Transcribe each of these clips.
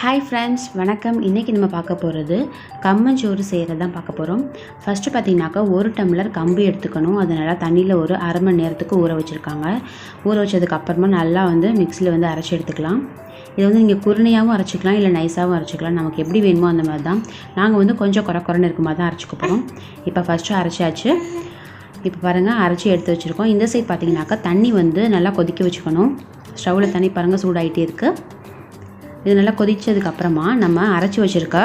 Hi friends, வணக்கம். இன்றைக்கி நம்ம பார்க்க போகிறது கம்மஞ்சோறு செய்கிறது தான் பார்க்க போகிறோம். ஃபஸ்ட்டு பார்த்திங்கனாக்கா 1 டம்ளர் கம்பு எடுத்துக்கணும். அது நல்லா தண்ணியில் ஒரு அரை மணி நேரத்துக்கு ஊற வச்சுருக்காங்க. ஊற வச்சதுக்கப்புறமா நல்லா மிக்ஸியில் அரைச்சி எடுத்துக்கலாம். இது நீங்கள் குருணையாகவும் அரைச்சிக்கலாம், இல்லை நைஸாகவும் அரைச்சிக்கலாம். நமக்கு எப்படி வேணுமோ அந்த மாதிரி தான். நாங்கள் கொஞ்சம் குறைன்னு இருக்க மாதிரி தான் அரைச்சிக்க போகிறோம். இப்போ ஃபஸ்ட்டு அரைச்சாச்சு. இப்போ பாருங்கள், அரைச்சி எடுத்து வச்சுருக்கோம். இந்த சைட் பார்த்திங்கனாக்கா தண்ணி நல்லா கொதிக்க வச்சுக்கணும். ஸ்டவ்வில் தண்ணி பாருங்கள் சூடாகிட்டே இருக்குது. இது நல்லா கொதித்ததுக்கப்புறமா நம்ம அரைச்சி வச்சுருக்க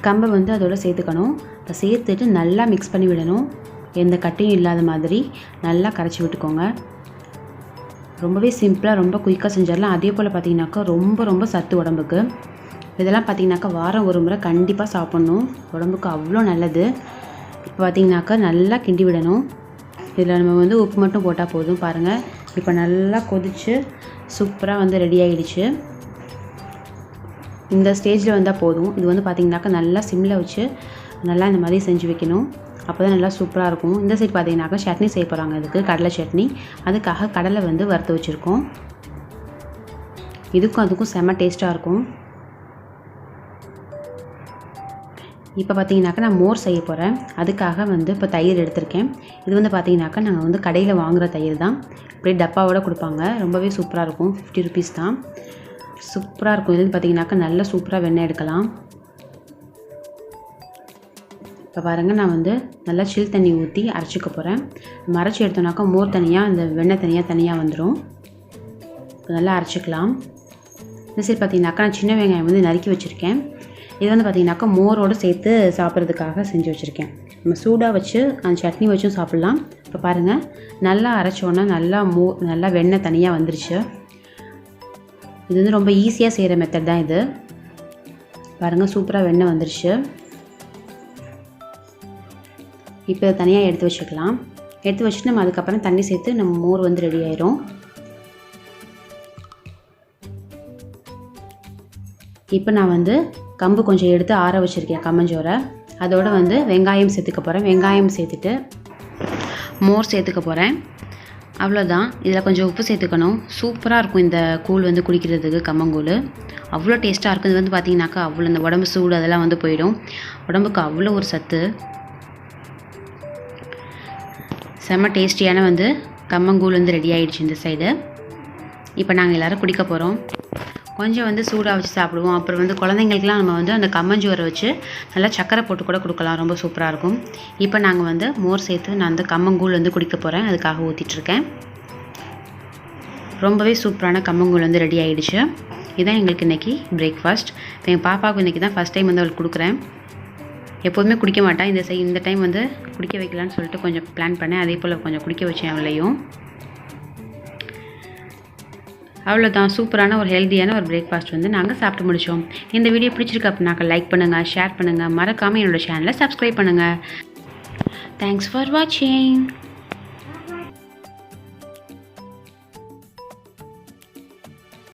கம்பை அதோடு சேர்த்துக்கணும். இப்போ சேர்த்துட்டு நல்லா மிக்ஸ் பண்ணி விடணும். எந்த கட்டியும் இல்லாத மாதிரி நல்லா கரைச்சி விட்டுக்கோங்க. ரொம்பவே சிம்பிளாக ரொம்ப குயிக்காக செஞ்சிடலாம். அதே போல் பார்த்திங்கனாக்கா ரொம்ப சத்து உடம்புக்கு. இதெல்லாம் பார்த்திங்கனாக்கா வாரம் ஒரு முறை கண்டிப்பாக சாப்பிட்ணும். உடம்புக்கு அவ்வளோ நல்லது. இப்போ பார்த்திங்கனாக்கா நல்லா கிண்டி விடணும். இதில் நம்ம உப்பு மட்டும் போட்டால் போதும். பாருங்கள், இப்போ நல்லா கொதித்து சூப்பராக ரெடி ஆகிடுச்சு. இந்த ஸ்டேஜில் வந்தால் போதும். இது பார்த்திங்கனாக்கா நல்லா சிம்மில் வச்சு நல்லா இந்த மாதிரி செஞ்சு வைக்கணும். அப்போ தான் நல்லா சூப்பராக இருக்கும். இந்த சைடு பார்த்திங்கனாக்கா சட்னி செய்ய போகிறாங்க. இதுக்கு கடலை சட்னி. அதுக்காக கடலை வறுத்து வச்சுருக்கோம். அதுக்கும் செம்ம டேஸ்ட்டாக இருக்கும். இப்போ பார்த்திங்கனாக்கா நான் மோர் செய்ய போகிறேன். அதுக்காக இப்போ தயிர் எடுத்திருக்கேன். இது பார்த்திங்கனாக்கா நாங்கள் கடையில் வாங்குகிற தயிர் தான். அப்படியே டப்பாவோடு கொடுப்பாங்க. ரொம்பவே சூப்பராக இருக்கும். 50 ருபீஸ் தான். சூப்பராக இருக்கும். இதுன்னு பார்த்திங்கனாக்கா நல்லா சூப்பராக வெண்ணெய் எடுக்கலாம். இப்போ பாருங்கள், நான் நல்லா சில் தண்ணி ஊற்றி அரைச்சிக்க போகிறேன். நம்ம அரைச்சி எடுத்தோம்னாக்கா மோர் தனியாக இந்த வெண்ணெய் தனியாக வந்துடும். இப்போ நல்லா அரைச்சிக்கலாம். இந்த சைடு பார்த்திங்கனாக்கா நான் சின்ன வெங்காயம் நறுக்கி வச்சுருக்கேன். இது பார்த்திங்கனாக்கா மோரோடு சேர்த்து சாப்பிட்றதுக்காக செஞ்சு வச்சுருக்கேன். நம்ம சூடாக வச்சு அந்த சட்னி வச்சும் சாப்பிட்லாம். இப்போ பாருங்கள், நல்லா அரைச்சோன்னா நல்லா வெண்ணெய் தனியாக வந்துருச்சு. இது ரொம்ப ஈஸியாக செய்கிற மெத்தட் தான் இது. பாருங்கள், சூப்பராக வெண்ணெய் வந்துருச்சு. இப்போ இதை தனியாக எடுத்து வச்சுக்கலாம். எடுத்து வச்சுட்டு நம்ம அதுக்கப்புறம் தண்ணி சேர்த்து நம்ம மோர் ரெடி ஆயிரும். இப்போ நான் கம்பு கொஞ்சம் எடுத்து ஆற வச்சுருக்கேன் கம்மஞ்சோரை. அதோடு வெங்காயம் சேர்த்துக்க போகிறேன். வெங்காயம் சேர்த்துட்டு மோர் சேர்த்துக்க போகிறேன். அவ்வளோதான். இதில் கொஞ்சம் உப்பு சேர்த்துக்கணும். சூப்பராக இருக்கும் இந்த கூழ் குடிக்கிறதுக்கு. கம்மங்கூழ் அவ்வளோ டேஸ்ட்டாக இருக்கும். இது பார்த்திங்கனாக்கா அவ்வளோ இந்த உடம்பு சூடு அதெல்லாம் போயிடும். உடம்புக்கு அவ்வளோ ஒரு சத்து. செம்ம டேஸ்டியான கம்மங்கூழ் ரெடி ஆகிடுச்சு இந்த சைடு. இப்போ நாங்கள் எல்லோரும் குடிக்க போகிறோம். கொஞ்சம் சூடாக வச்சு சாப்பிடுவோம். அப்புறம் குழந்தைங்களுக்குலாம் நம்ம அந்த கம்மஞ்சோரை வச்சு நல்லா சக்கரை போட்டு கூட கொடுக்கலாம். ரொம்ப சூப்பராக இருக்கும். இப்போ நாங்கள் மோர் சேர்த்து நான் கம்மங்கூழ் குடிக்க போகிறேன். அதுக்காக ஊற்றிட்டுருக்கேன். ரொம்பவே சூப்பரான கம்மங்கூழ் ரெடி ஆகிடுச்சு. இதுதான் எங்களுக்கு இன்றைக்கி பிரேக்ஃபாஸ்ட். இப்போ எங்கள் பாப்பாவுக்கு இன்றைக்கி தான் ஃபஸ்ட் டைம் அவளுக்கு கொடுக்குறேன். எப்போதுமே குடிக்க மாட்டான். இந்த டைம் குடிக்க வைக்கலான்னு சொல்லிட்டு கொஞ்சம் பிளான் பண்ணேன். அதே போல் கொஞ்சம் குடிக்க வச்சேன் அவளையும். அவ்வளோதான். சூப்பரான ஒரு ஹெல்த்தியான ஒரு பிரேக்ஃபாஸ்ட் நாங்கள் சாப்பிட்டு முடித்தோம். இந்த வீடியோ பிடிச்சிருக்கு அப்படின்னாக்கா லைக் பண்ணுங்கள், ஷேர் பண்ணுங்கள், மறக்காமல் என்னோடய சேனலை சப்ஸ்கிரைப் பண்ணுங்கள். தேங்க்ஸ் ஃபார் வாட்சிங்.